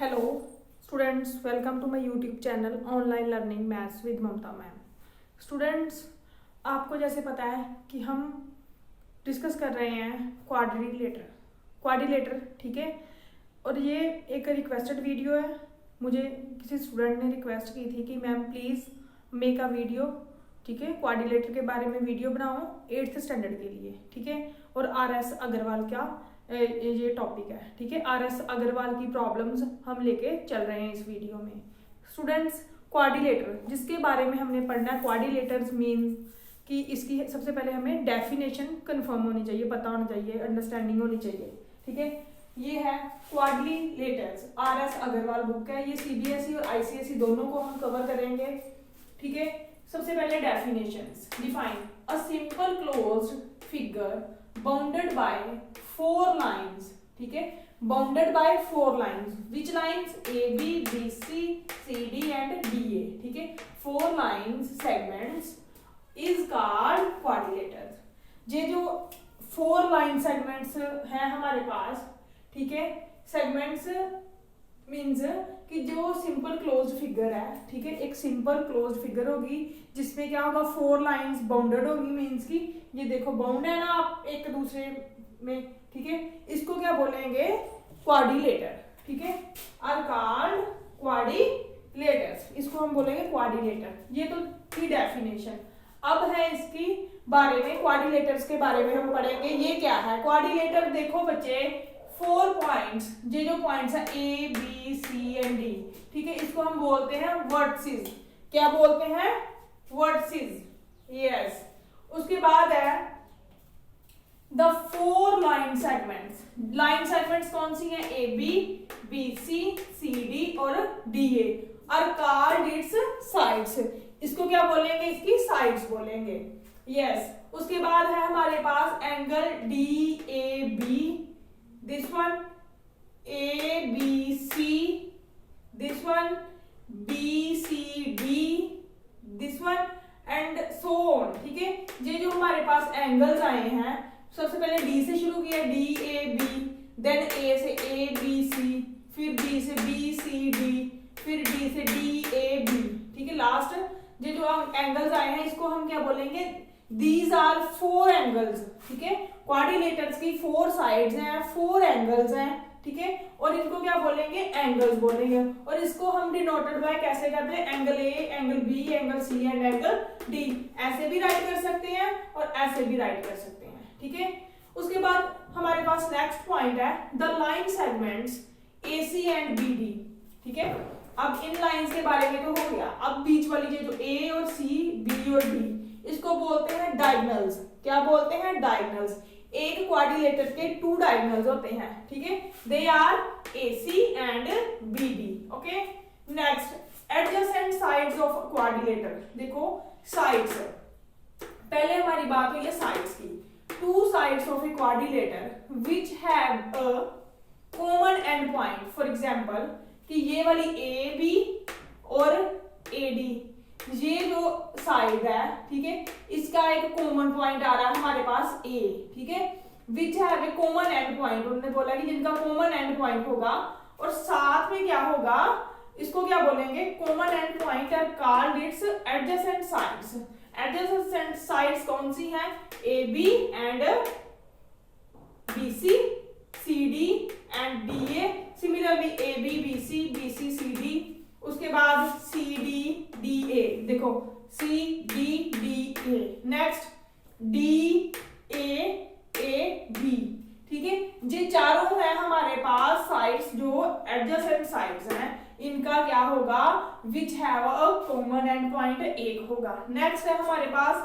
Hello students, welcome to my YouTube channel online learning maths with Mamta ma'am. Students, आपको जैसे पता है कि हम डिस्कस कर रहे हैं क्वाड्रिलेटर, ठीक है। और ये एक रिक्वेस्टेड वीडियो है। मुझे किसी स्टूडेंट ने रिक्वेस्ट की थी कि ma'am please make a video, ठीक है, क्वाड्रिलेटर के बारे में वीडियो बनाओ 8th स्टैंडर्ड के लिए, ठीक है। और RS अग्रवाल का ये टॉपिक है, ठीक है। RS अग्रवाल की प्रॉब्लम्स हम लेके चल रहे हैं इस वीडियो में। स्टूडेंट्स, क्वाड्रिलेटर जिसके बारे में हमने पढ़ना है, क्वाड्रिलेटर्स मीन कि इसकी सबसे पहले हमें डेफिनेशन कंफर्म होनी चाहिए, पता होना चाहिए, अंडरस्टैंडिंग होनी चाहिए, ठीक है। ये है क्वाड्रिलेटर्स, RS अग्रवाल बुक है। ये CBSE और ICSE दोनों को हम कवर करेंगे, ठीक है। सबसे पहले definitions. Define a simple closed figure bounded by 4 lines, ठीक है। Bounded by 4 lines, which lines? AB, BC, CD and DA, ठीक है। 4 lines segments is called quadrilaterals. ये जो 4 लाइन सेगमेंट्स हैं हमारे पास, ठीक है। सेगमेंट्स मीन्स कि जो सिंपल क्लोज्ड फिगर है, ठीक है, एक सिंपल क्लोज्ड फिगर होगी जिसमें क्या होगा, 4 लाइंस बाउंडेड होगी। मीन्स कि ये देखो बाउंड है ना आप एक दूसरे में, ठीक है। इसको क्या बोलेंगे? क्वाड्रिलेटर, ठीक है। आर कॉल्ड क्वाड्रिलेटर्स, इसको हम बोलेंगे क्वाड्रिलेटर। ये तो थी डेफिनेशन। अब है इसकी बारे में, क्वाड्रिलेटर्स के बारे में हम पढ़ेंगे। ये क्या है क्वाड्रिलेटर? देखो बच्चे, 4 पॉइंट्स, ये जो पॉइंट्स है A, B, C and D, ठीक है, इसको हम बोलते हैं वर्टिसेस। क्या बोलते हैं? Vertices, yes. उसके बाद है the 4 line segments. Line segments कौन सी है? AB, BC, CD और DA are called its sides. इसको क्या बोलेंगे? इसकी साइड्स बोलेंगे, यस। उसके बाद है हमारे पास angle DAB, this one ABC, this one BCD, this one and so on, ठीक है। ये जो हमारे पास एंगल्स आए हैं, सबसे पहले D से शुरू किया, DAB, देन A से ABC, फिर B से BCD, फिर D से DAB, ठीक है। लास्ट ये जो एंगल्स आए हैं इसको हम क्या बोलेंगे? These are 4 angles, ठीक है। क्वाड्रिलेटर्स की 4 साइड्स हैं, 4 एंगल्स हैं, ठीक है। और इनको क्या बोलेंगे? एंगल्स बोलेंगे। और इसको हम डिनोटेड बाय कैसे करते हैं? Angle A, angle B, angle C and angle D। ऐसे भी राइट कर सकते हैं और ऐसे भी राइट कर सकते हैं, ठीक है। उसके बाद हमारे पास नेक्स्ट पॉइंट है the line segments AC and BD, ठीक है। अब इन लाइंस के बारे में तो हो गया। अब बीच वाली जो A और C, B और D, इसको बोलते हैं डायगोनल्स। क्या बोलते हैं? डायगोनल्स। एक क्वाड्रिलेटर के 2 डायगोनल्स होते हैं, ठीक है। They are AC and BD, okay. Next, adjacent sides of quadrilateral. देखो साइड्स, पहले हमारी बात हुई है साइड्स की। 2 sides of a quadrilateral which have a common end point. For example कि ये वाली AB और AD, ये जो साइड है, ठीक है, इसका एक कॉमन पॉइंट आ रहा है हमारे पास A, ठीक है। Which have a common end point, उन्होंने बोला कि जिनका कॉमन एंड पॉइंट होगा और साथ में क्या होगा, इसको क्या बोलेंगे? Common end point are called its adjacent sides. Adjacent sides कौन सी हैं? AB and BC, CD and DA। Similarly AB, BC, BC, CD, उसके बाद CD, DA। देखो CD, DA। Next DA, AB, ठीक है। ये चारों हैं हमारे पास साइड्स जो एडजेसेंट साइड्स हैं। इनका क्या होगा? विच have a common end point, एक होगा। नेक्स्ट है हमारे पास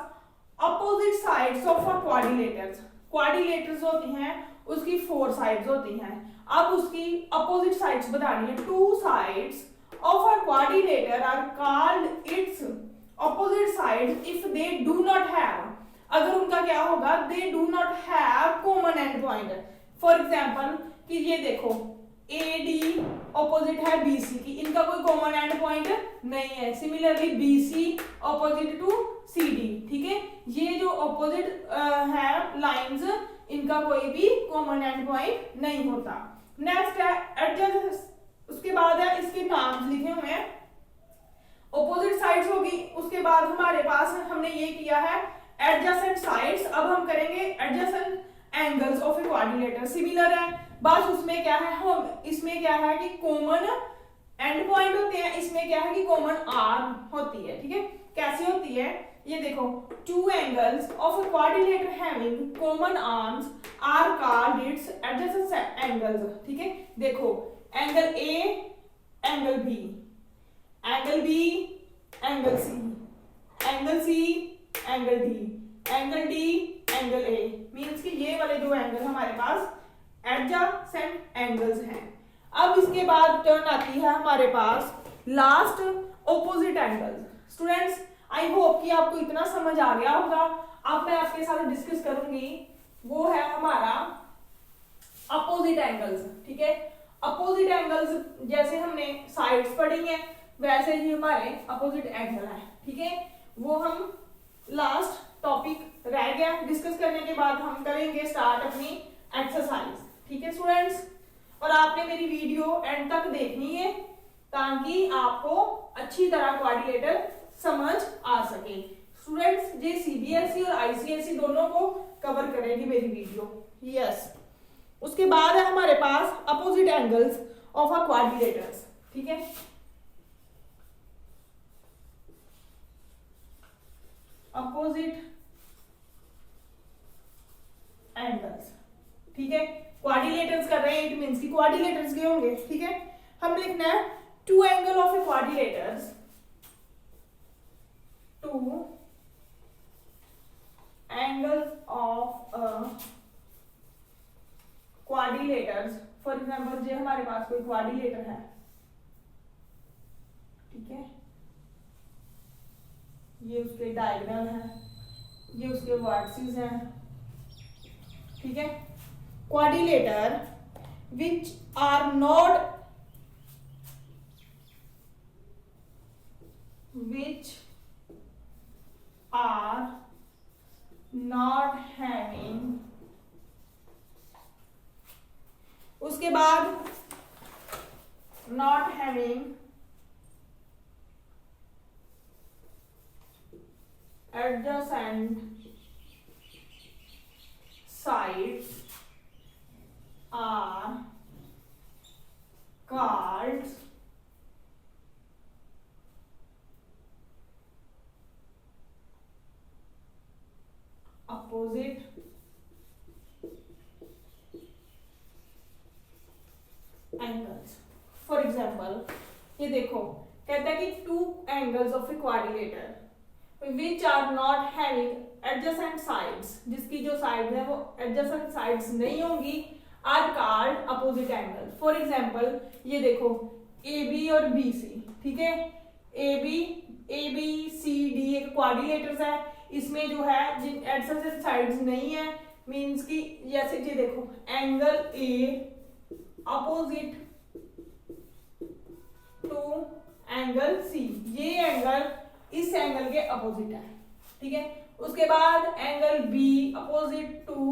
opposite sides of a quadrilaterals. Quadrilaterals होती हैं, उसकी 4 साइड्स होती हैं। अब उसकी अपोजिट साइड्स बतानी है। 2 sides of a quadrilateral are called its opposite sides if they do not have, अगर उनका क्या होगा? they do not have common end point। for example कि ये देखो AD ऑपोजिट है BC की, इनका कोई कॉमन एंड पॉइंट नहीं है। Similarly BC opposite to CD, ठीक है। ये जो ऑपोजिट है लाइंस, इनका कोई भी कॉमन एंड पॉइंट नहीं होता। नेक्स्ट है एडजेसेंट उसके बाद है इसके नाम लिखे हुए हैं, ऑपोजिट साइड्स होगी। उसके बाद हमारे पास हमने ये किया है एडजेसेंट साइड्स। अब हम करेंगे adjacent angles of a quadrilateral. Similar है, बस उसमें क्या है, हम इसमें क्या है कि कॉमन एंड पॉइंट होते हैं, इसमें क्या है कि कॉमन आर्म होती है। ठीक है, कैसे होती है ये देखो, two angles of a quadrilateral having common arms are called its adjacent angles. ठीक है, देखो angle A, angle B, angle B, angle C, angle C, angle D, angle D, angle A, means कि ये वाले जो एंगल हमारे पास adjacent angles हैं। अब इसके बाद टर्न आती है हमारे पास last opposite angles. Students I hope कि आपको इतना समझ आ गया होगा। अब मैं आपके साथ डिस्कस करूंगी वो है हमारा अपोजिट एंगल्स। ठीक है, अपोजिट एंगल्स जैसे हमने साइड्स पढ़ी हैं वैसे ही हमारे अपोजिट एंगल है। ठीक है, वो हम लास्ट टॉपिक रह गया डिस्कस करने के बाद हम करेंगे स्टार्ट अपनी एक्सरसाइज। ठीक है स्टूडेंट्स, और आपने मेरी वीडियो एंड तक देखनी है ताकि आपको अच्छी तरह क्वाड्रिलेटर समझ आ सके। स्टूडेंट्स ये सीबीएसई और आईसीएसई दोनों को कवर करेगी मेरी वीडियो। यस, उसके बाद है हमारे पास opposite angles of a quadrilaterals. ठीक है, अपोजिट एंगल्स। ठीक है, क्वाड्रिलेटर्स कर रहे हैं, इट मींस कि क्वाड्रिलेटर्स के होंगे। ठीक है, हम लिखना है two angle of a quadrilaterals, two angles of a quadrilaterals. For example ये हमारे पास कोई क्वाड्रिलेटर है। ठीक है, ये उसके डायगोनल है, ये उसके वर्टिसेस हैं। ठीक है, quadrilateral which are not having, उसके बाद not having adjacent sides are called opposite angles। For example ये देखो, कहता है कि two angles of a quadrilateral which are not having adjacent sides, जिसकी जो साइड है वो adjacent sides नहीं होंगी, are called opposite angle। For example ये देखो AB और BC। ठीक है, ABCD एक क्वाड्रिलेटर्स है, इसमें जो है जिन adjacent sides नहीं है, मींस कि जैसे ये देखो angle A opposite to angle C, ये एंगल इस एंगल के अपोजिट है। ठीक है, उसके बाद angle B opposite to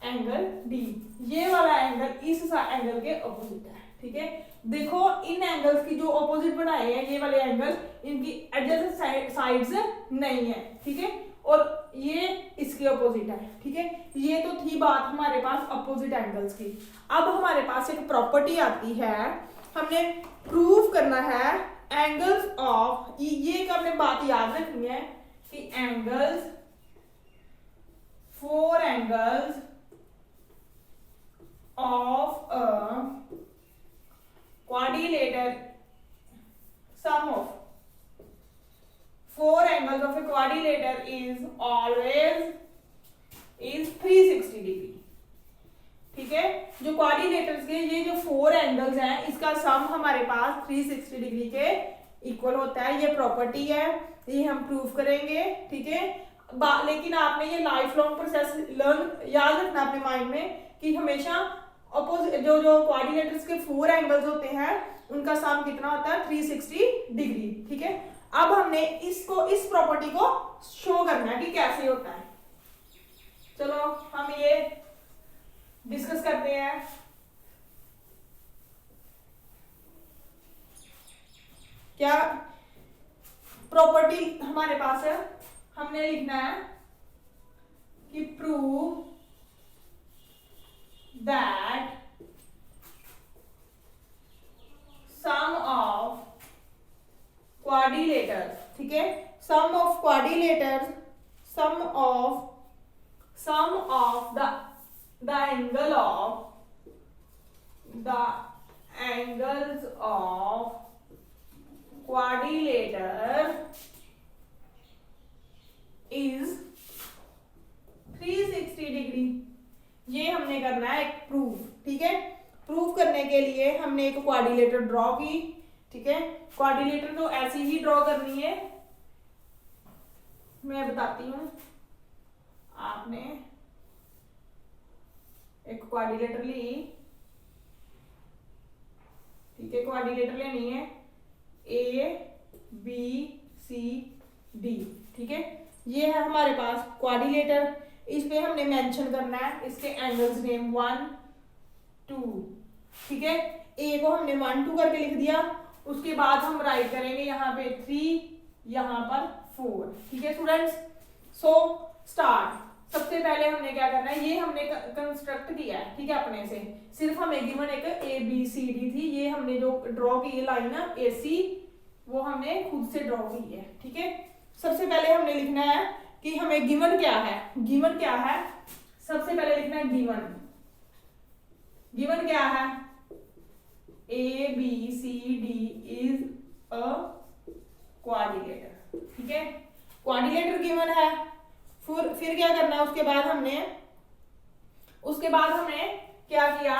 angle D, ये वाला एंगल इस एंगल के अपोजिट है। ठीक है, देखो इन एंगल्स की जो अपोजिट बनाए हैं ये वाले एंगल, इनकी एडजेसेंट साइड्स नहीं है। ठीक है, और ये इसके अपोजिट है। ठीक है, ये तो थी बात हमारे पास अपोजिट एंगल्स की। अब हमारे पास एक प्रॉपर्टी आती है, हमने प्रूव करना है एंगल्स ऑफ, ये का हमने बात याद रखनी है कि angles, four angles of a quadrilateral, sum of four angles of a quadrilateral is always 360 degree. ठीक है, जो क्वाड्रिलेटर्स के ये जो फोर एंगल्स हैं इसका सम हमारे पास 360 डिग्री के इक्वल होता है। ये प्रॉपर्टी है, ये हम प्रूव करेंगे। ठीक है, लेकिन आपने ये लाइफ लॉन्ग प्रोसेस लर्न याद रखना अपने माइंड में कि हमेशा अपोजिट जो क्वाड्रिलेटर्स के फोर एंगल्स होते हैं उनका सम कितना होता है 360 डिग्री। ठीक है, अब हमने इसको इस प्रॉपर्टी को शो करना है कि कैसे होता है। चलो हम ये डिस्कस करते हैं। क्या प्रॉपर्टी हमारे पास है, हमने लिखना है कि prove that sum of quadrilaterals, ठीक है, sum of quadrilaterals, sum of the angles of quadrilateral is 360 degree. ये हमने करना है एक प्रूफ, ठीक है। प्रूफ करने के लिए हमने एक क्वाड्रिलेटर ड्रॉ की, ठीक है। क्वाड्रिलेटर तो ऐसी ही ड्रॉ करनी है, मैं बताती हूं। आपने एक क्वाड्रिलेटर ली, ठीक है, क्वाड्रिलेटर लेनी है ABCD, ठीक है। ये है हमारे पास क्वाड्रिलेटर, इस पे हमने मेंशन करना है इसके एंगल्स नेम 1 2, ठीक है। ए को हमने 1 2 करके लिख दिया, उसके बाद हम राइट करेंगे यहाँ पे 3, यहाँ पर 4, ठीक है स्टूडेंट्स। So start. सबसे पहले हमने क्या करना है, ये हमने कंस्ट्रक्ट किया है, ठीक है, अपने से। सिर्फ हमें गिवन एक ABCD थी, ये हमने जो ड्रॉ की है लाइन ना AC, वो हमने खुद से ड्रॉ की है, ठीक है। सबसे पहले हमने लिखना है कि हमें गिवन क्या है। गिवन क्या है, सबसे पहले लिखना है गिवन। गिवन क्या है, ABCD इज अ क्वाड्रिलेटर, ठीक है। क्वाड्रिलेटर गिवन है। फिर क्या करना है, उसके बाद हमने क्या किया,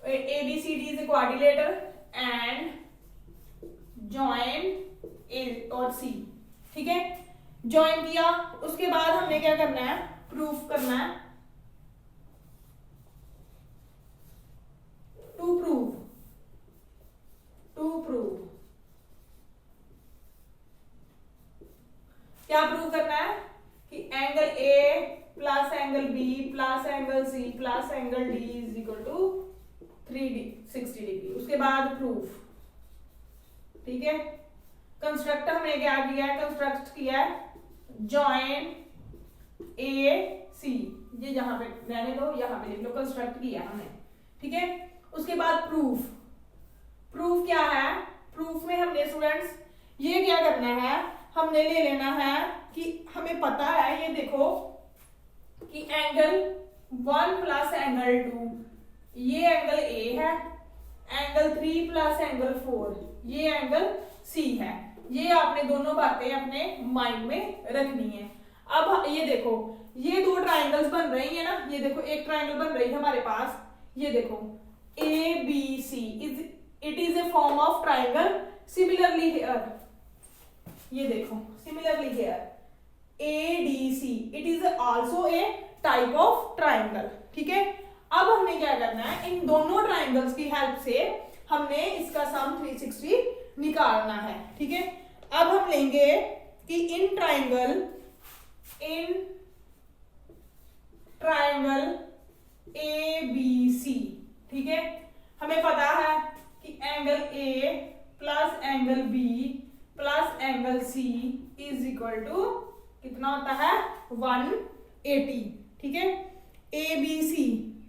ABCD is a quadrilateral and join A और C, ठीक है। ज्वाइन किया, उसके बाद हमने क्या करना है, प्रूफ करना है। टू प्रूव क्या प्रूव करना है कि angle A plus angle B plus angle C plus angle D is equal to 360 degree. उसके बाद प्रूफ, ठीक है। कंस्ट्रक्ट हमने क्या किया है, कंस्ट्रक्ट किया है जॉइन AC, ये यहां पे रहने दो, यहां पे लिख लो, कंस्ट्रक्ट किया हमने, ठीक है। उसके बाद प्रूफ क्या है, प्रूफ में हमने स्टूडेंट्स ये क्या करना है, हमने ले लेना है कि हमें पता है, ये देखो कि एंगल 1 प्लस एंगल 2, ये एंगल A है, एंगल 3 प्लस एंगल 4, ये एंगल C है। ये आपने दोनों बातें अपने माइंड में रखनी है। अब ये देखो, ये दो ट्राइंगल्स बन रही है ना, ये देखो एक ट्राइंगल बन रही है हमारे पास, ये देखो ABC it is a form of triangle. Similarly here, ये देखो similarly here ADC it is also a type of triangle, ठीक है। अब हमने क्या करना है, इन दोनों ट्राइंगल्स की हेल्प से हमने इसका सम 360 निकालना है, ठीक है। अब हम लेंगे कि इन ट्राइंगल ABC, ठीक है, हमें पता है कि angle A plus angle B plus angle C is equal to कितना होता है 180, ठीक है। ABC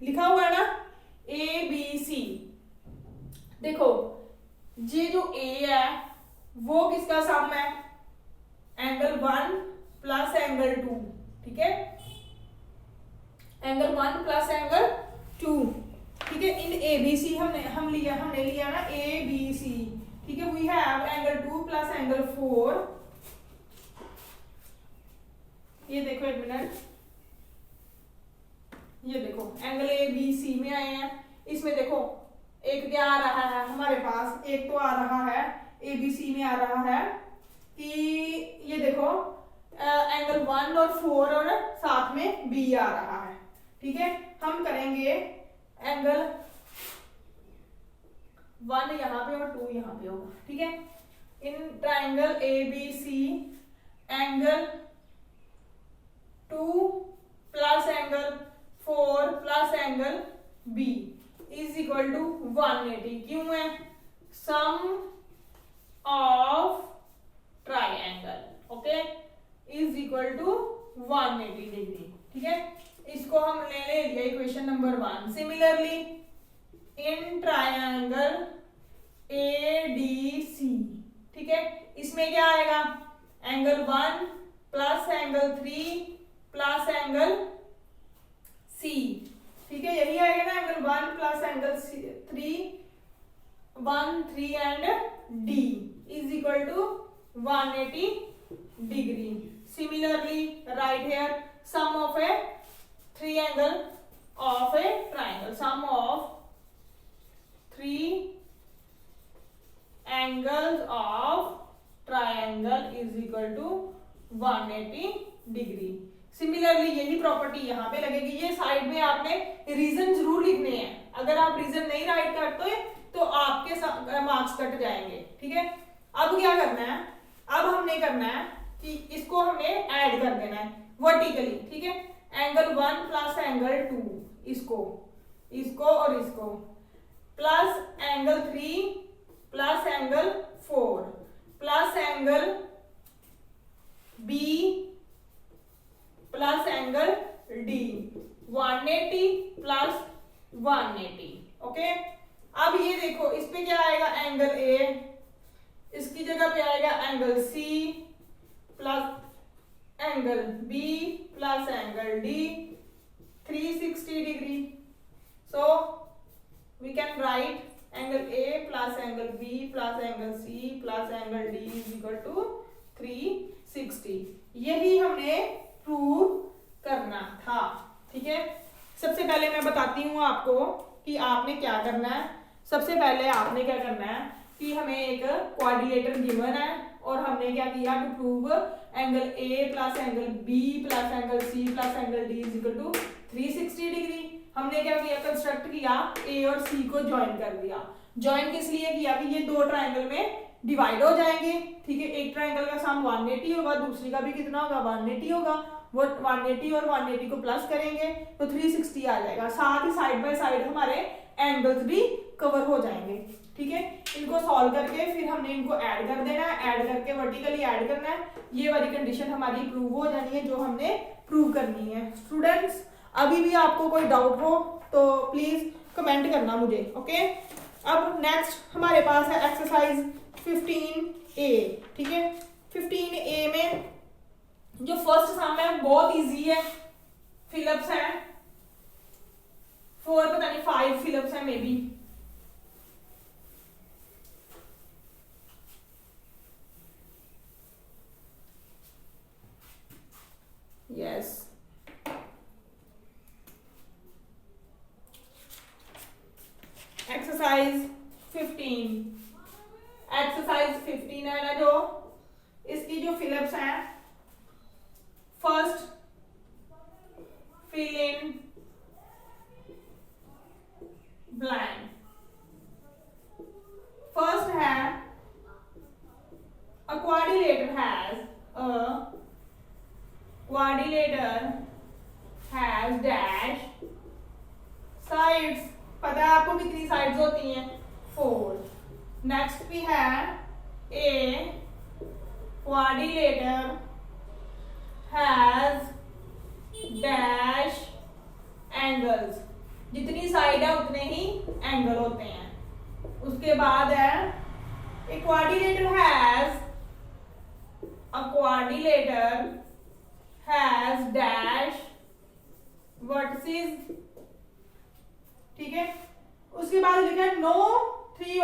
लिखा हुआ है ना, ABC देखो, ये जो A है वो किसका सम है, एंगल 1 प्लस एंगल 2, ठीक है, एंगल 1 प्लस एंगल 2, ठीक है। इन ABC हमने लिया ना ABC, ठीक है। We have angle 2 plus angle 4, ये देखो एक मिनट, ये देखो एंगल ABC में आए हैं, इसमें देखो एक क्या आ रहा है हमारे पास, एक तो आ रहा है ABC में आ रहा है कि ये देखो एंगल 1 और 4 और साथ में B आ रहा है, ठीक है। हम करेंगे एंगल 1 यहाँ पे और 2 यहाँ पे होगा, ठीक है। In triangle ABC angle 2 plus angle 4 plus angle B is equal to 180, क्यों है, sum of triangle, okay, is equal to 180 degree. ठीक है, इसको हम ले लिया equation number 1। Similarly in triangle ADC, ठीक है, इसमें क्या आएगा, angle 1 plus angle 3 plus angle C, ठीक है, यही आएगा ना, angle 1 plus angle 3, 1, 3 and D is equal to 180 degree. Similarly right here sum of a three angle of a triangle, sum of 3 angles of triangle is equal to 180 degree. Similarly यही property यहाँ पे लगेगी। ये side में आपने reason जरूर लिखने हैं, अगर आप रीजन नहीं राइट करते तो आपके मार्क्स कट जाएंगे। ठीक है, अब क्या करना है, अब हमने करना है कि इसको हमने ऐड कर देना है वर्टिकली। ठीक है, एंगल 1 प्लस एंगल 2, इसको और इसको, plus angle 3 plus angle 4 plus angle B plus angle D, 180 plus 180। Okay, अब ये देखो इस पे क्या आएगा, एंगल A, इसकी जगह पे आएगा angle C plus angle B plus angle D, 360 degree. So we can write angle A plus angle B plus angle C plus angle D is equal to 360। यही हमने प्रूव करना था। ठीक है, सबसे पहले मैं बताती हूँ आपको कि आपने क्या करना है। सबसे पहले आपने क्या करना है कि हमें एक क्वाड्रिलेटर गिवन है और हमने क्या किया, to prove angle A plus angle B plus angle C plus angle D is equal to 360 degree. हमने क्या किया, कंस्ट्रक्ट किया, A और C को ज्वाइन कर दिया। ज्वाइन किस लिए किया, कि ये दो ट्राइंगल में डिवाइड हो जाएंगे। ठीक है, एक ट्राइंगल का सम 180 होगा, दूसरी का भी कितना होगा, 180 होगा। वो 180 और 180 को प्लस करेंगे तो 360 आ जाएगा। साथ ही साइड बाय साइड हमारे एंगल्स भी कवर हो जाएंगे। ठीक है, इनको सॉल्व करके फिर हमने इनको ऐड कर देना है, ऐड करके वर्टिकली ऐड करना है। ये वाली कंडीशन हमारी प्रूव हो जानी है जो हमने प्रूव करनी है। स्टूडेंट्स, अभी भी आपको कोई डाउट हो तो प्लीज कमेंट करना मुझे। ओके, अब नेक्स्ट हमारे पास है एक्सरसाइज 15A। ठीक है, 15A में जो फर्स्ट सम है बहुत इजी है, फिलअप्स है 4, पता नहीं 5 फिलअप्स है मे बी। यस, एक्सरसाइज 15 है ना, जो इसकी जो फिलअप्स हैं, first fill in blank. First है a quadrilateral has dash sides। पता है आपको कितनी साइड्स होती हैं, 4। नेक्स्ट भी है a quadrilateral has dash angles, जितनी साइड है उतने ही एंगल होते हैं। उसके बाद है a quadrilateral has dash vertices। ठीक है, उसके बाद लिखा है no three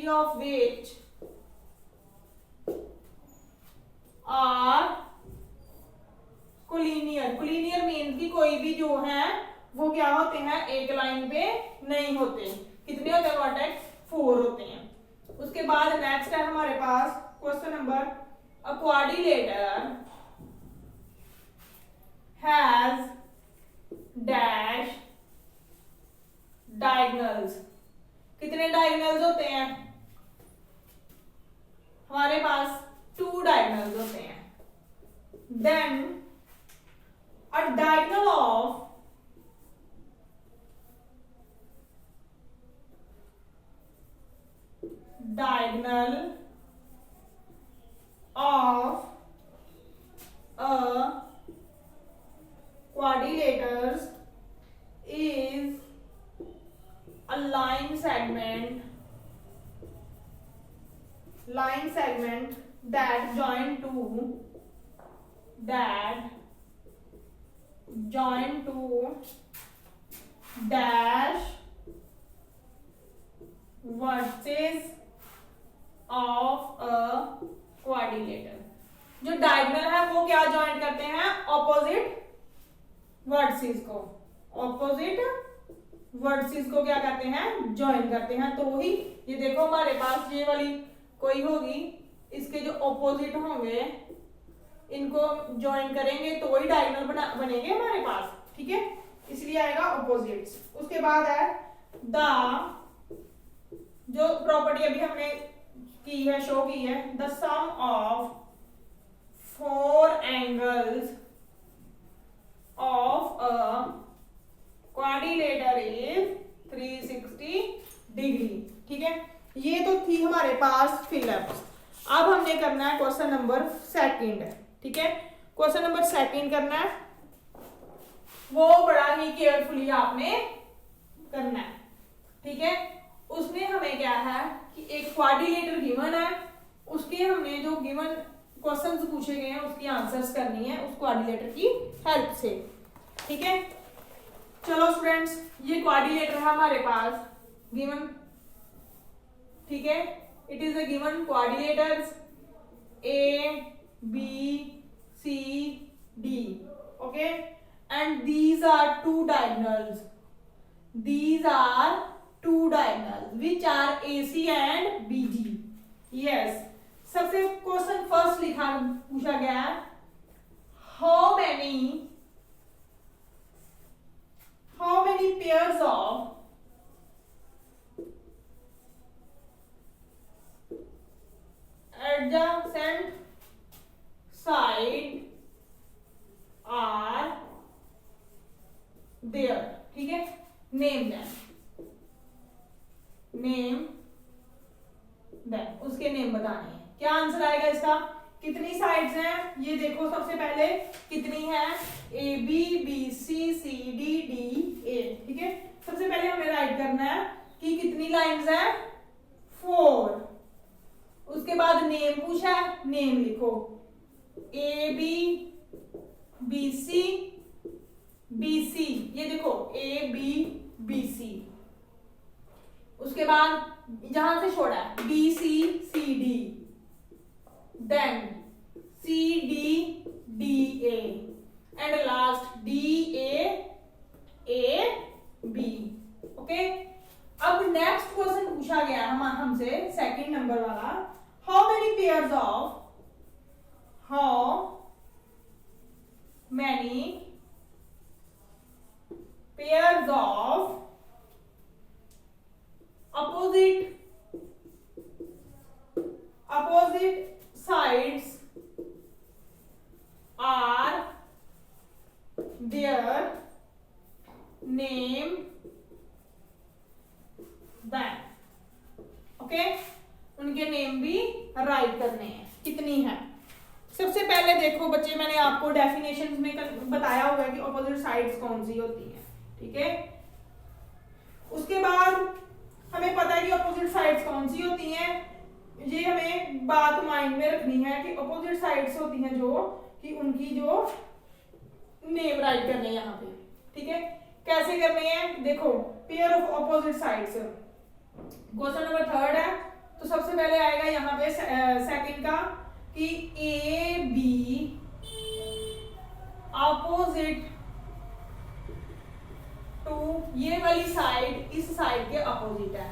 of which are collinear. Collinear means कि कोई भी जो है वो क्या होते हैं, एक लाइन पे नहीं होते। कितने होते हैं वर्टेक्स, 4 होते हैं। उसके बाद नेक्स्ट है हमारे पास question number, a quadrilateral has dash diagonals. कितने डायगोनल्स होते हैं हमारे पास, 2 डायगोनल्स होते हैं। Then a diagonal of diagonal of a quadrilateral is a line segment that join to dash vertices of a quadrilateral। जो डायगोनल है वो क्या ज्वाइन करते हैं, ऑपोजिट वर्टिसेस को, क्या करते हैं, ज्वाइन करते हैं। तो वही ये देखो हमारे पास ये वाली कोई होगी, इसके जो ऑपोजिट होंगे इनको ज्वाइन करेंगे तो वही डायगोनल बनेंगे हमारे पास, ठीक है, इसलिए आएगा ऑपोजिट्स। उसके बाद है द, जो प्रॉपर्टी अभी हमने की है, शो की है, the sum of 4 angles of a quadrilateral is 360 degree, ठीक है। ये तो थी हमारे पास फिलअप्स। अब हमने करना है क्वेश्चन नंबर 2, ठीक है। क्वेश्चन नंबर 2 करना है, वो बड़ा ही केयरफुली आपने करना है, ठीक है। उसमें हमें क्या है कि एक क्वाड्रिलेटर गिवन है, उसके हमने जो गिवन क्वेश्चंस पूछे गए हैं उसकी आंसर्स करनी है उस क्वाड्रिलेटर की हेल्प से, ठीक है। चलो स्टूडेंट्स, ये क्वाड्रिलेटर है हमारे पास गिवन, ठीक है। It is a given quadrilaterals A, B, C, D, okay, and these are two diagonals which are AC and BD। yes, सबसे क्वेश्चन फर्स्ट पूछा गया है, how many pairs of adjacent side are there, ठीक है। Name them उसके name बताने हैं। क्या आंसर आएगा इसका, कितनी साइड्स हैं, ये देखो सबसे पहले कितनी है, A B, B C, C D, D A, ठीक है। सबसे पहले हमें राइट करना है कि कितनी लाइंस हैं, 4। उसके बाद नेम पूछा है, नेम लिखो, A B, B C, B C, ये देखो ए बी, बी सी। उसके बाद जहां से छोड़ा है B C, C D, then C D, D A, and last D A B, okay. अब नेक्स्ट क्वेश्चन पूछा गया हमसे सेकंड नंबर वाला, how many pairs of opposite sides are there, name them, okay. उनके नेम भी write करने हैं, कितनी है। सबसे पहले देखो बच्चे, मैंने आपको डेफिनेशंस में बताया हुआ है कि ऑपोजिट साइड्स कौन सी होती हैं, ठीक है। उसके बाद हमें पता है कि ऑपोजिट साइड्स कौन सी होती हैं, ये हमें बात माइंड में रखनी है कि ऑपोजिट साइड्स होती हैं जो कि उनकी जो नेम राइट करने हैं यहाँ पे, ठीक है। कैसे करने हैं, देखो pair of opposite sides, question number 3 है, तो सबसे पहले आएगा यहाँ पे सेकंड का कि ए बी अपोजिट टू, ये वाली साइड इस साइड के अपोजिट है,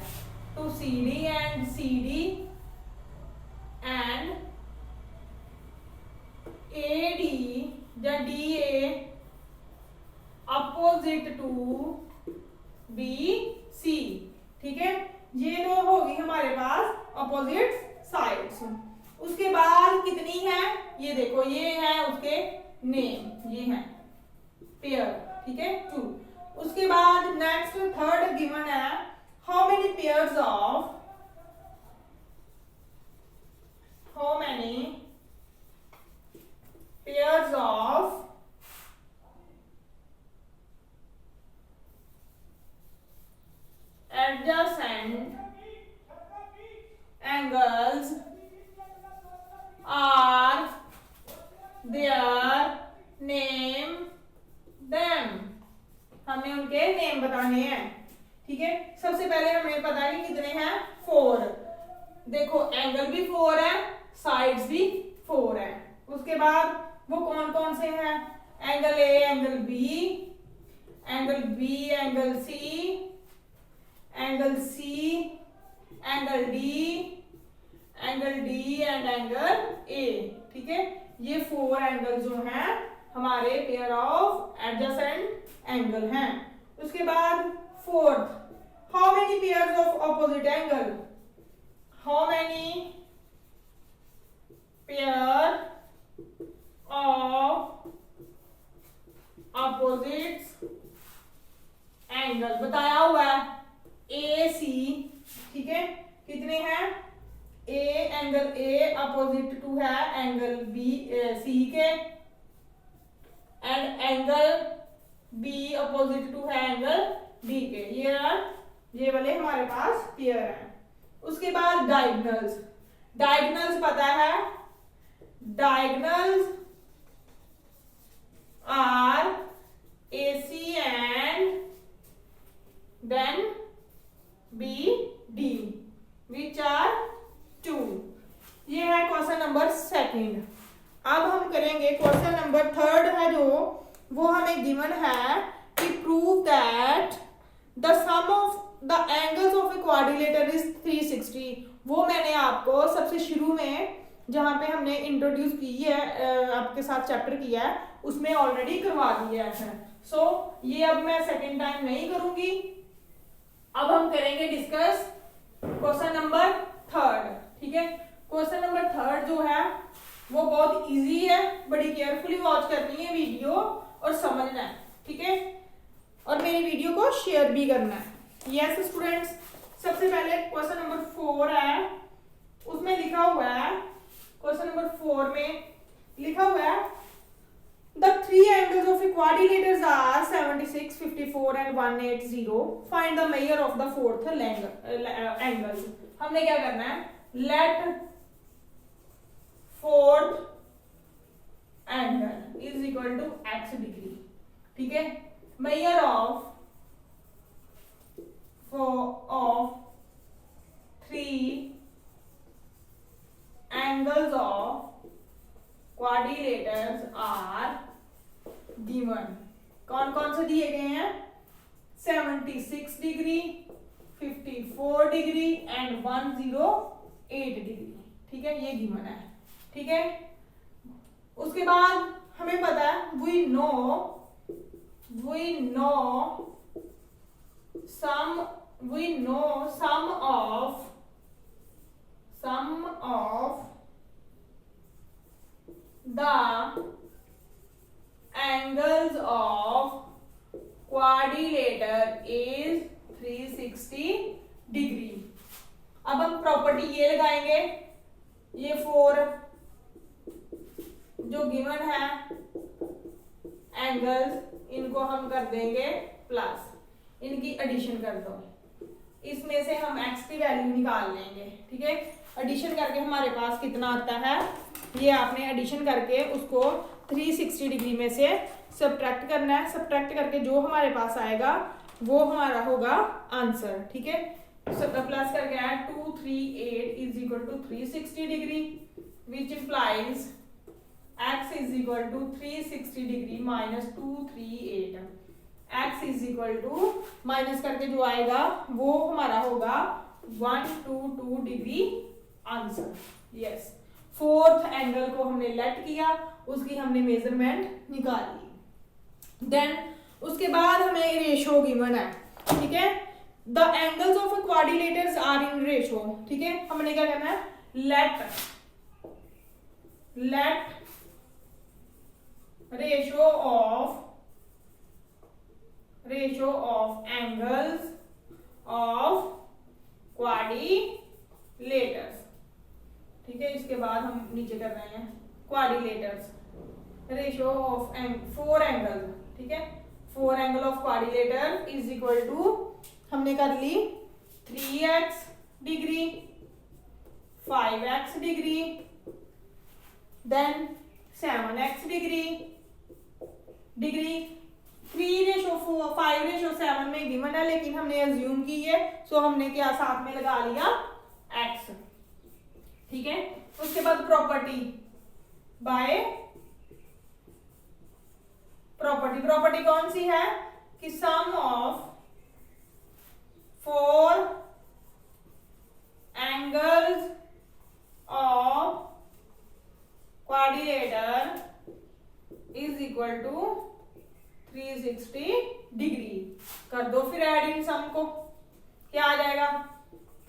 to C D and C D and A D या D A opposite to B C, ठीक है। ये दो होगी हमारे पास अपोजिट साइड्स। उसके बाद कितनी है, ये देखो, ये है उसके नेम, ये है पेयर, ठीक है, 2। उसके बाद नेक्स्ट थर्ड गिवन है, how many pairs of many pairs of adjacent angles are there, name them। हमने उनके नेम बताने हैं, ठीक है। सबसे पहले हमें पता है कि कितने हैं, 4। देखो एंगल भी 4 है, साइड्स भी 4 है। उसके बाद वो कौन कौन से हैं, angle A, angle B, angle B, angle C, angle C, angle D and angle A, ठीक है। ये 4 एंगल जो हैं हमारे पेयर ऑफ एडजेसेंट एंगल हैं। उसके बाद fourth, how many pairs of opposite angle, how many pair of opposite angle बताया हुआ है, ए सी, ठीक है। कितने हैं, A, angle A opposite to है एंगल बी सी के, and angle B opposite to है एंगल डी के। ये वाले हमारे पास पेयर हैं। उसके बाद डायगोनल्स, डायगोनल्स पता है, diagonals are A C and then B D which are 2। ये है क्वेश्चन नंबर 2। अब हम करेंगे क्वेश्चन नंबर 3 है जो, वो हमें गिवन है कि prove that the sum of the angles of a quadrilateral is 360। वो मैंने आपको सबसे शुरू में जहां पे हमने इंट्रोड्यूस की है, आपके साथ चैप्टर किया है, उसमें ऑलरेडी करवा दिया है। सो ये अब मैं सेकेंड टाइम नहीं करूंगी। अब हम करेंगे डिस्कस क्वेश्चन नंबर 3, ठीक है। क्वेश्चन नंबर 3 जो है वो बहुत इजी है, बड़ी केयरफुली वॉच करनी है वीडियो और समझना है, ठीक है। और मेरी वीडियो को शेयर भी करना है। यस स्टूडेंट्स, सबसे पहले क्वेश्चन नंबर 4 है, उसमें लिखा हुआ है, क्वेश्चन नंबर 4 में लिखा हुआ है the 3 angles of a quadrilateral are 76, 54 and 180. Find the measure of the fourth angle. हमने क्या करना है, let fourth angle is equal to x degree, ठीक है। measure of 3 angles of quadrilaters are given। कौन कौन से दिए गए हैं, 76 डिग्री, 54 डिग्री एंड 108 डिग्री, ठीक है। ये गिवन है, ठीक है। उसके बाद हमें पता है, we know sum of the angles of quadrilateral is 360 degree. अब हम प्रॉपर्टी ये लगाएंगे, ये 4 जो गिवन है एंगल्स, इनको हम कर देंगे प्लस, इनकी एडिशन कर दो, इसमें से हम x की वैल्यू निकाल लेंगे, ठीक है। एडिशन करके हमारे पास कितना आता है, ये आपने एडिशन करके उसको 360 डिग्री में से सब्ट्रैक्ट करना है। सब्ट्रैक्ट करके जो हमारे पास आएगा वो हमारा होगा आंसर, ठीक है। प्लस करके add 238 is equal to 360 degree which implies x is equal to 360 degree minus 238। x is equal to minus करके जो आएगा वो हमारा होगा 122 degree answer. Yes, fourth angle को हमने लेट किया, उसकी हमने मेजरमेंट निकाल ली। देन उसके बाद हमें रेशो गिवन है, ठीक है। The angles of a quadrilaterals are in ratio, ठीक है। हमने क्या करना है, let ratio of angles of quadrilaterals, ठीक है। इसके बाद हम नीचे कर रहे हैं quadrilaterals, ratio of four angle, ठीक है। Four angle of quadrilateral is equal to, हमने कर ली 3x degree, 5x degree, then 7x degree, 3:5:7 में गिवन है, लेकिन हमने अज्यूम की है, सो हमने क्या साथ में लगा लिया x, ठीक है। उसके बाद प्रॉपर्टी बाय प्रॉपर्टी, प्रॉपर्टी कौन सी है कि sum of four angles of quadrilateral is equal to 360 degree. कर दो फिर ऐड इन सम को, क्या आ जाएगा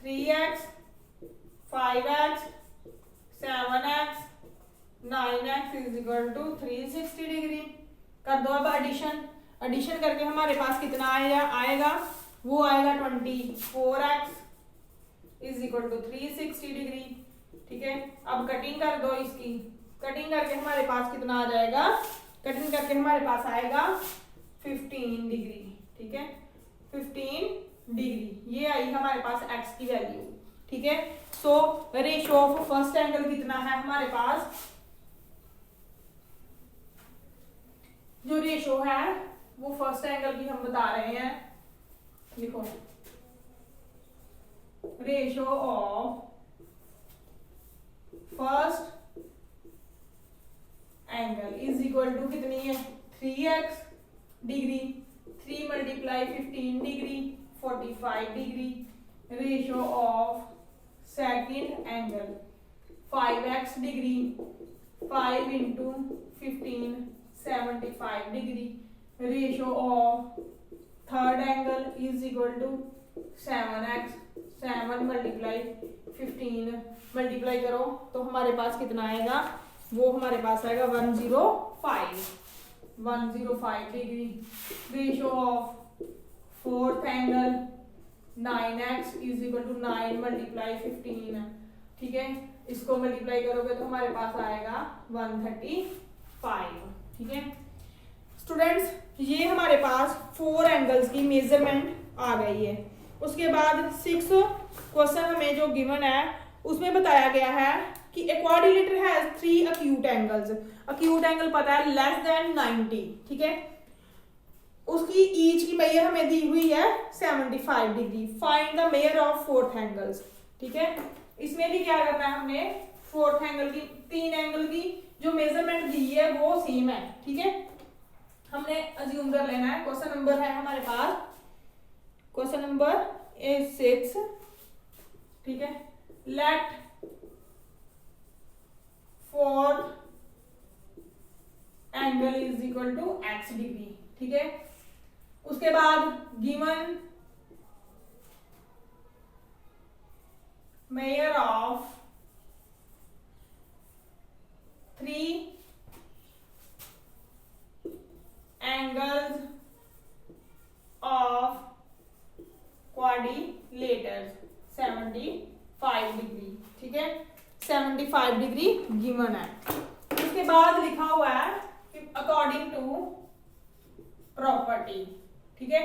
3x 5x 7x 9x is equal to 360 degree. कर दो अब एडिशन, एडिशन करके हमारे पास कितना आएगा वो आएगा 24x is equal to 360 degree, ठीक है। अब कटिंग कर दो इसकी, कटिंग करके हमारे पास कितना आ जाएगा, कटिंग करके हमारे पास आएगा 15 डिग्री, ठीक है। 15 डिग्री ये आई हमारे पास x की वैल्यू, ठीक है। So ratio of first angle कितना है हमारे पास, जो रेशियो है वो फर्स्ट एंगल की हम बता रहे हैं, लिखो ratio of first angle is equal to कितनी है 3x degree, 3 multiply 15 degree 45 degree, ratio of second angle 5x degree, 5 into 15 75 degree, ratio of third angle is equal to 7x, 7 multiply 15 multiply करो तो हमारे पास कितना आएगा, वो हमारे पास आएगा 105 degree, ratio of fourth angle 9x is equal to 9 multiply 15, ठीक है। इसको मल्टीप्लाई करोगे तो हमारे पास आएगा 135, ठीक है। स्टूडेंट्स ये हमारे पास फोर एंगल्स की मेजरमेंट आ गई है। उसके बाद 6 क्वेश्चन हमें जो गिवन है उसमें बताया गया है कि ए quadrilateral has 3 acute angles, acute angle पता है लेस देन 90, ठीक है। उसकी ईच की मेजर हमें दी हुई है 75 degree, find the measure of fourth angles, ठीक है। इसमें भी क्या करना है, हमने फोर्थ एंगल की, 3 एंगल की जो मेजरमेंट दी है वो सेम है, ठीक है। हमने अज्यूम कर लेना है, क्वेश्चन नंबर है हमारे पास, क्वेश्चन नंबर 6, ठीक है। Let fourth angle is equal to x degree, ठीक है। उसके बाद given measure of 3 angles of quadrilaterals 75 degree, ठीक है। 75 डिग्री गिवन है। उसके बाद लिखा हुआ है कि अकॉर्डिंग टू प्रॉपर्टी, ठीक है।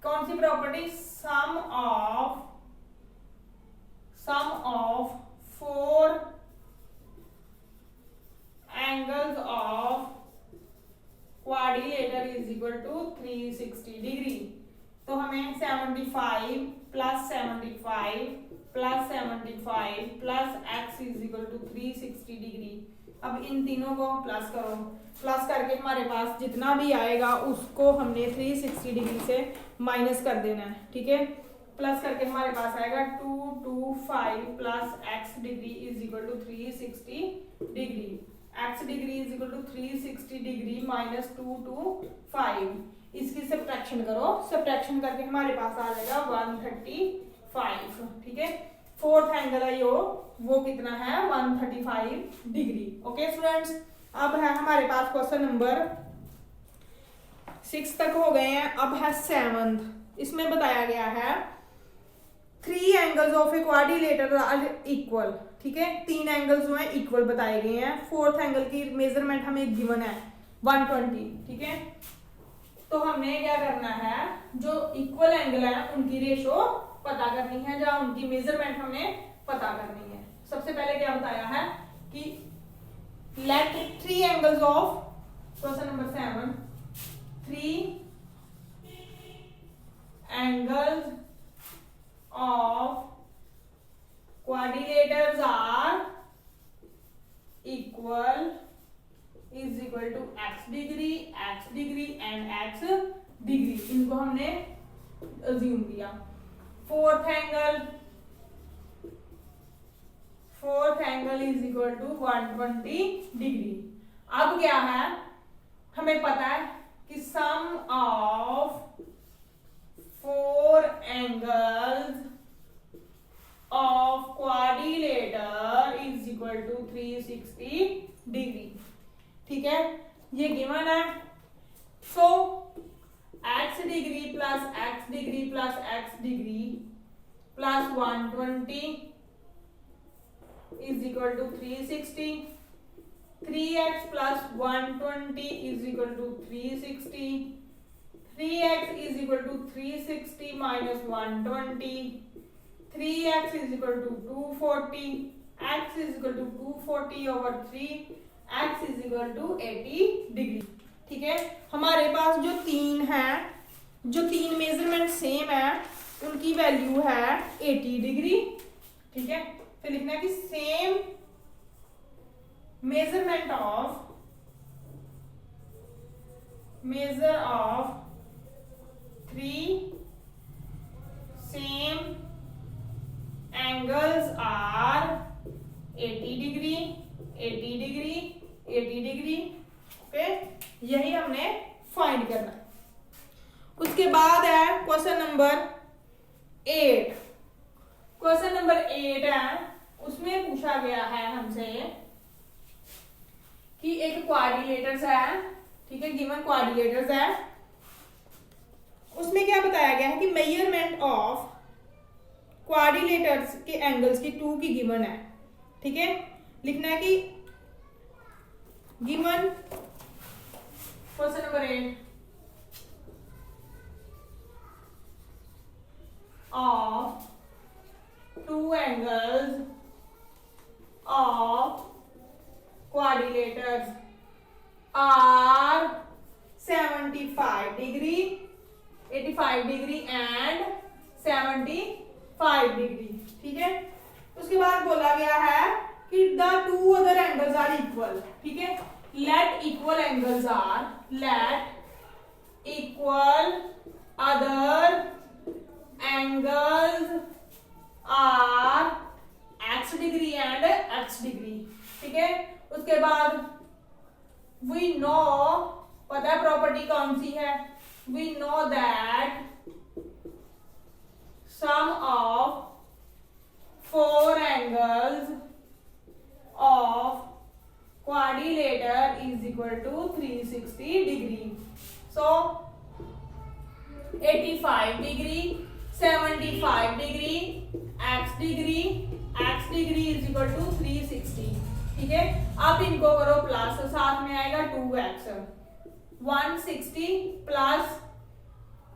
कौन सी property, sum of 4 angles of quadrilateral is equal to 360 degree. तो हमें 75 plus 75 plus 75 plus x is equal to 360 degree. अब इन तीनों को प्लस करो, प्लस करके हमारे पास जितना भी आएगा उसको हमने 360 डिग्री से माइनस कर देना है, ठीक है। प्लस करके हमारे पास आएगा 225 plus x degree is equal to 360 degree, x degree is equal to 360 degree minus 225। इसकी सब्ट्रैक्शन करो, सब्ट्रैक्शन करके हमारे पास आ जाएगा 135, ठीक है। फोर्थ एंगल है वो कितना है 135 डिग्री। ओके स्टूडेंट्स, अब है हमारे पास क्वेश्चन नंबर 6 तक हो गए हैं, अब है 7th। इसमें बताया गया है 3 angles of a quadrilateral are equal, ठीक ठीक है, 3 एंगल्स जो है इक्वल बताए गए हैं। फोर्थ एंगल की मेजरमेंट हमें गिवन है 120, ठीक है। तो हमने क्या करना है, जो इक्वल एंगल है उनकी रेशो पता करनी है, या उनकी मेजरमेंट हमें पता करनी है। सबसे पहले क्या बताया है कि let 3 angles of, question number 7, 3 angles of quadrilaters are equal is equal to x degree and x degree। इनको हमने अज्यूम किया। Fourth angle is equal to 120 degree. अब क्या है, हमें पता है कि sum of 4 angles of quadrilater is equal to 360 degree, ठीक है, ये गिवन है। So x degree plus x degree plus x degree plus 120 is equal to 360, 3x plus 120 is equal to 360, 3x is equal to 360 minus 120, 3x is equal to 240, x is equal to 240 over 3, x is equal to 80 degree, ठीक है। हमारे पास जो 3 है, जो 3 measurement same है, उनकी value है 80 degree, ठीक है। फिर लिखना है कि same major of 3 same angles are 80 degree, 80 degree, 80 degree, okay. यही हमने फाइंड करना है। उसके बाद है क्वेश्चन नंबर 8। क्वेश्चन नंबर 8 है, उसमें पूछा गया है हमसे कि एक क्वाड्रिलेटर्स है, ठीक है, गिवन क्वाड्रिलेटर्स है। उसमें क्या बताया गया है कि मेजरमेंट ऑफ क्वाड्रिलेटर्स के एंगल्स की 2 की गिवन है, ठीक है। लिखना है कि given question number 8 of 2 angles of quadrilaters are 75 degree, 85 degree and 75 degree, ठीक है। उसके बाद बोला गया है कि the 2 other angles are equal, ठीक है। Let equal other angles are x degree and x degree, ठीक है। उसके बाद वी नो, पता है प्रॉपर्टी कौन सी है, we know that sum of 4 angles of quadrilater is equal to 360 degree. So 85 degree, 75 degree, x degree is equal to 360, ठीक है। आप इनको करो प्लस, साथ में आएगा 2x, 160 plus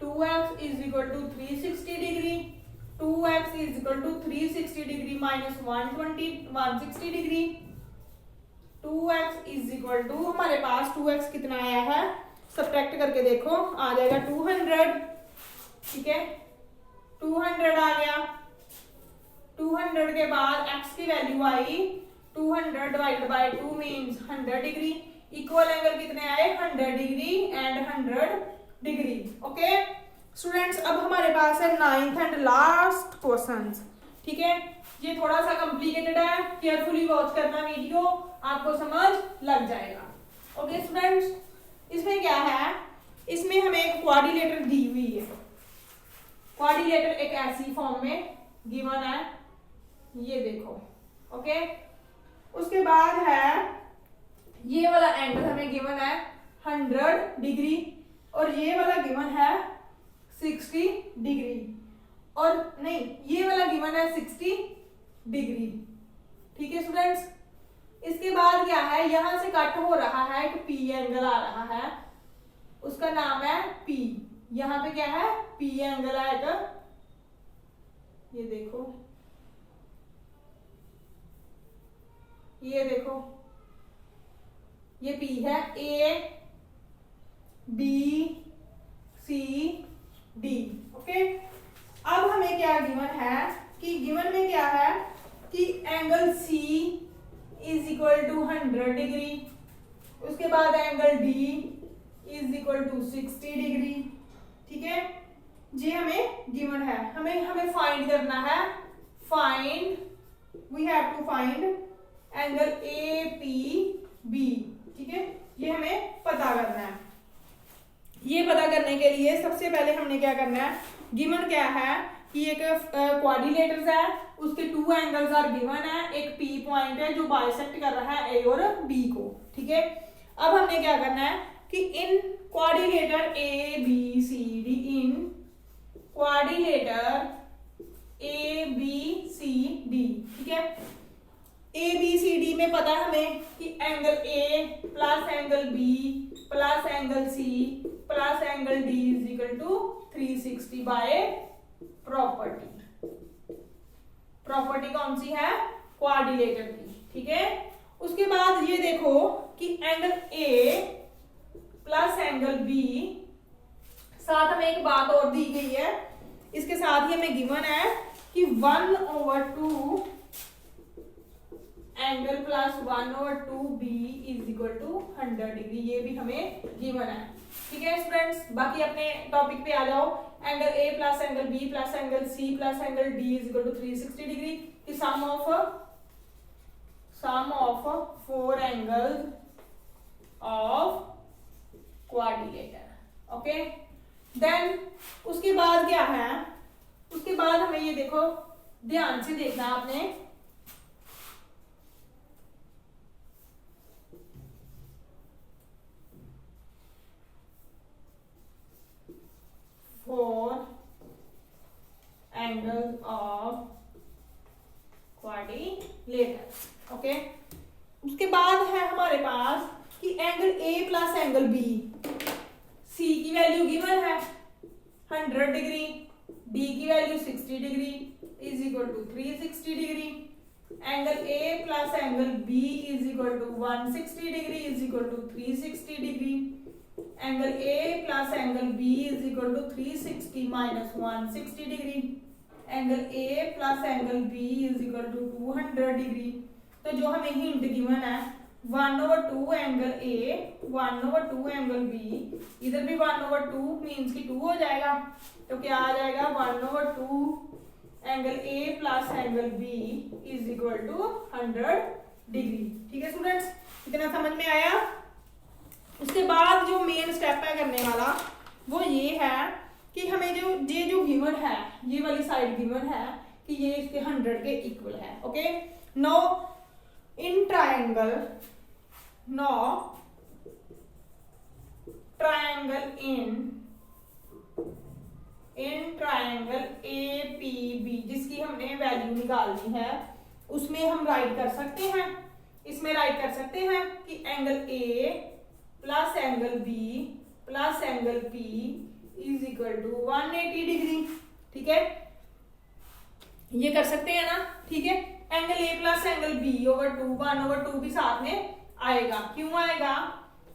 2x is equal to 360 degree, 2x is equal to 360 degree minus 160 degree, 2x is equal to, हमारे पास 2x कितना आया है, सब्ट्रैक्ट करके देखो, आ जाएगा 200, ठीक है। 200 आ गया, 200 के बाद x की value I 200 divided by 2 means 100 degree. Equal angle कितने आए, 100 degree and 100 degree, okay students. अब हमारे पास है 9th एंड लास्ट क्वेश्चंस, ठीक है। ये थोड़ा सा कॉम्प्लिकेटेड है, केयरफुली वॉच करना वीडियो, आपको समझ लग जाएगा, ओके स्टूडेंट्स। इसमें क्या है, इसमें हमें एक क्वाड्रिलेटर दी हुई है। क्वाड्रिलेटर एक ऐसी फॉर्म में गिवन है, ये देखो, ओके। उसके बाद है ये वाला एंगल हमें गिवन है 100 डिग्री और ये वाला गिवन है 60 डिग्री, और नहीं, ये वाला गिवन है 60 डिग्री, ठीक है स्टूडेंट्स। इसके बाद क्या है, यहां से कट हो रहा है एक पी एंगल आ रहा है, उसका नाम है पी। यहां पे क्या है, पी एंगल आएगा, ये देखो, ये देखो, ये पी है, A B C D. Okay, अब हमें क्या गिवन है कि गिवन में क्या है कि angle C is equal to 100 degree, उसके बाद angle D is equal to 60 degree. ठीक है, ये हमें गिवन है, हमें फाइंड करना है, we have to find angle A P B. ठीक है, ये हमें पता करना है। ये पता करने के लिए सबसे पहले हमने क्या करना है, गिवन क्या है कि एक क्वाड्रिलेटरस है, उसके 2 एंगल्स आर गिवन है, एक पी पॉइंट है जो बाइसेक्ट कर रहा है ए और बी को। ठीक है, अब हमने क्या करना है कि in quadrilateral A B C D, in quadrilateral A B C D, ठीक है, ए बी सी डी में पता है हमें कि angle A plus angle B plus angle C plus angle D is equal to 360 by property कौन सी है, क्वाड्रिलेटर की। ठीक है, उसके बाद ये देखो कि angle A plus angle B, साथ हमें एक बात और दी गई है, इसके साथ ही हमें गिवन है कि 1/2 angle plus 1/2 B is equal to 100 degree, ये भी हमें गिवन है। ठीक है स्टूडेंट्स, बाकी अपने टॉपिक पे आ जाओ। Angle A plus angle B plus angle C plus angle D is equal to 360 degree की sum of 4 angles of quadrilateral. Okay, then उसके बाद क्या है, उसके बाद हमें ये देखो, ध्यान से देखना आपने, एंगल ऑफ क्वाड्रिलेटर। ओके, उसके बाद है हमारे पास कि angle A plus angle B, C की वैल्यू गिवन है 100 डिग्री, डी की value 60 degree is equal to 360 degree, angle A plus angle B is equal to 160 degree is equal to 360 degree, angle A plus angle B is equal to 360 minus 160 degree, angle A plus angle B is equal to 200 degree. तो जो हमें hint given है 1/2 angle ए 1/2 angle B, इधर भी 1/2 means की 2 हो जाएगा, तो क्या आ जाएगा 1/2 angle A plus angle B is equal to 100 degree. ठीक है स्टूडेंट्स, इतना समझ में आया। उसके बाद जो मेन स्टेप है करने वाला वो ये है कि हमें जो गिवन है, ये वाली साइड गिवन है कि ये इसके 100 के इक्वल है। Okay, no in triangle in triangle A P B, जिसकी हमने वैल्यू निकालनी है, उसमें हम राइट कर सकते हैं, इसमें राइट कर सकते हैं कि angle A plus angle B plus angle P is equal to 180 degree. ठीक है, ये कर सकते हैं ना। ठीक है, angle A plus angle B over 2 1/2 भी साथ में आएगा। क्यों आएगा,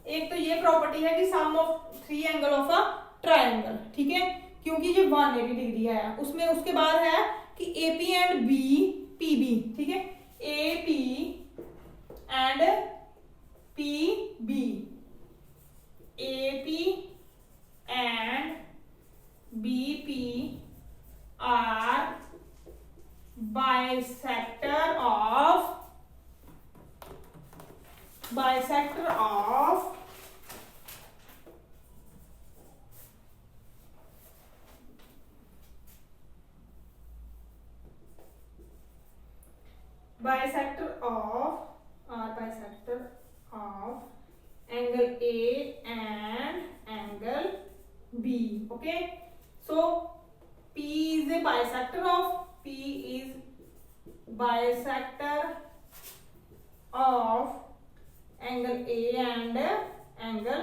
एक तो ये प्रॉपर्टी है कि sum of 3 angle of a triangle. ठीक है, क्योंकि ये 180 डिग्री है उसमें। उसके बाद है कि A P and B P B. ठीक है, A P and P B, A P and BP are bisector of angle A and angle B. Okay, so P is a bisector of of angle A and angle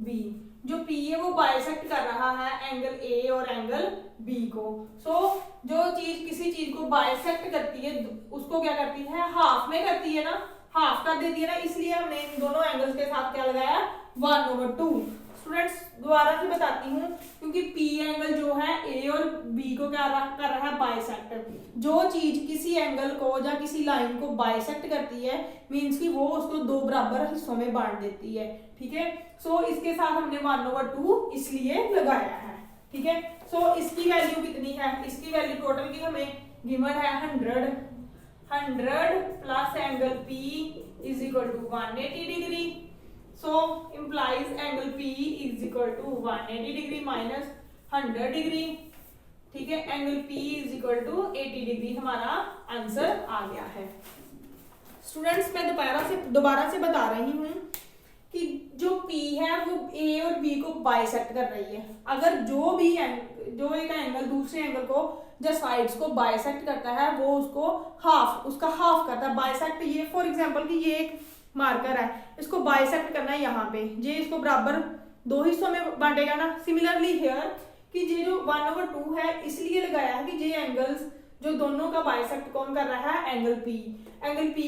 B. जो P है वो bisect कर रहा है angle A और angle B को। जो चीज किसी चीज को बाइसेक्ट करती है उसको क्या करती है, हाफ में करती है ना, हाफ कर देती है ना, इसलिए हमने इन दोनों एंगल्स के साथ क्या लगाया, 1/2। स्टूडेंट्स दोबारा से बताती हूँ, क्योंकि P एंगल जो है A और B को क्या कर रहा है, बाइसेक्ट। जो चीज किसी एंगल को या किसी लाइन को बाइसेक्ट करती है मींस कि वो उसको 2 बराबर हिस्सों में बांट देती है, ठीक है। इसके साथ हमने 1/2 इसलिए लगाया है, ठीक है। इसकी वैल्यू कितनी है, इसकी वैल्यू टोटल की हमें गिवन है 100 plus angle P is equal to 180 degree. implies angle P is equal to 180 degree minus 100 degree, ठीक है। Angle P is equal to 80 degree हमारा आंसर आ गया है। स्टूडेंट्स मैं दोबारा से बता रही हूँ कि जो P है वो A और B को बाइसेक्ट कर रही है। अगर जो एक एंगल दूसरे एंगल को जो साइड्स को बाइसेक्ट करता है वो उसका हाफ करता है। बाइसेक्ट ये फॉर एग्जांपल कि ये एक मार्कर है, इसको बाइसेक्ट करना है यहाँ पे, ये इसको बराबर 2 हिस्सों में बांटेगा ना। सिमिलरली हियर कि ये जो 1/2 है इसलिए लगाया है कि ये एंगल्स जो दोनों का बाइसेक्ट कौन कर रहा है, एंगल P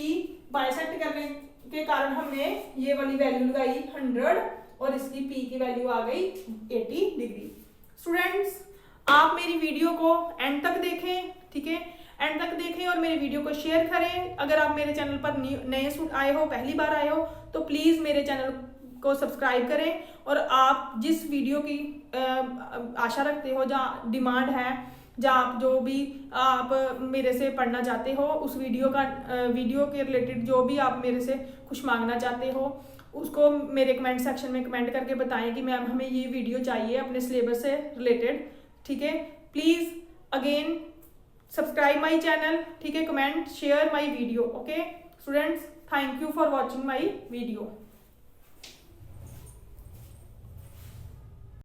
बाइसेक्ट करने के कारण हमने ये वाली वैल्यू लगाई 100 और इसकी P की वैल्यू आ गई 80 डिग्री। स्टूडेंट्स आप मेरी वीडियो को एंड तक देखें, ठीक है, एंड तक देखें और मेरे वीडियो को शेयर करें। अगर आप मेरे चैनल पर नए आए हो, पहली बार आए हो, तो प्लीज़ मेरे चैनल को सब्सक्राइब करें। और आप जिस वीडियो की आशा रखते हो, जहाँ डिमांड है, जहाँ जो भी आप मेरे से पढ़ना चाहते हो, उस वीडियो के रिलेटेड जो भी आप मेरे से कुछ मांगना चाहते हो उसको मेरे कमेंट सेक्शन में कमेंट करके बताएं कि मैम हमें ये वीडियो चाहिए अपने सिलेबस से रिलेटेड, ठीक है। Please again subscribe my channel, ठीक है, comment share my video, okay students. Thank you for watching my video.